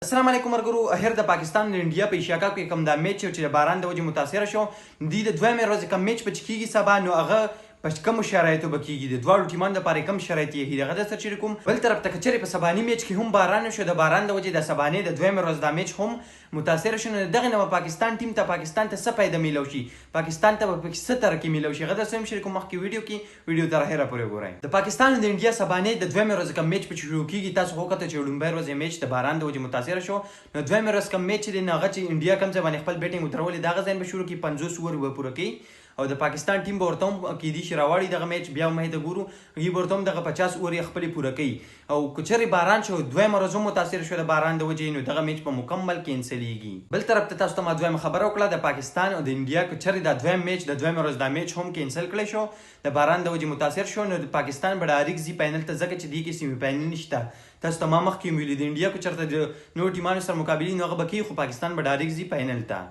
السلام علیکم مرګرو. اخر د پاکستان د انډیا په ایشیا کپ کې کوم دا میچ چې د باران د وجې متاثره شو د دویمې ورځې کوم میچ په کېږي سبا نو هغه په کوم شرایطو به کېږي د دواړو ټیمانو لپاره کوم شرایط یې دغه درته شریک کوم. بل طرف ته که چېرې په سباني میچ کې هم باران شو د باران د وجې د سبانۍ د دویمې ورځ دا میچ هم متاثره شو نو دغه نه پاکستان ټیم ته څه فایده میلو شي، پاکستان ته به پکې څه ترقي میلو شي. هغه درته هم شریک کوم مخکې ویډیو تر اخره پورې وګورئ. د پاکستان د انډیا سبانۍ د دویمې ورځې کوم میچ په شروع کېږي تاسو وکتل چې لومړۍ ورځ میچ د باران د وجې متاثره شو نو دویمې ورځ کوم میچ دی نو هغه چې انډیا کوم ځای باندې خپل بیټینګ ودرولې دغه ځای به شروع کړي 50 اوور به پوره کړي او د پاکستان ټیم به ورته هم کیدای شي راوړي دغه میچ بیا هم ته ګورو هغوی به ورته هم دغه 50 اوور یې خپلې پوره کوي او که چېرې باران شو دویمه ورځ هم متاثره شو د باران د وجې نو دغه میچ به مکمل کینسلیږي. بل طرف ته تاسو ته ما دویمه خبره وکړه د پاکستان او د انډیا که چېرې دا دویم میچ د دویمه ورځ دا میچ هم کینسل کړی شو د باران د وجې متاثر شو نو د پاکستان به ډایرکټ ځي فاینل ته ځکه چې دې کې سیمي فاینل نشته. تاسو ته ما مخکې ویلي د انډیا که چېرته د نورو ټیمانو سره مقابلې نو هغه به کوي خو پاکستان به ډایرکټ ځي فاینل ته.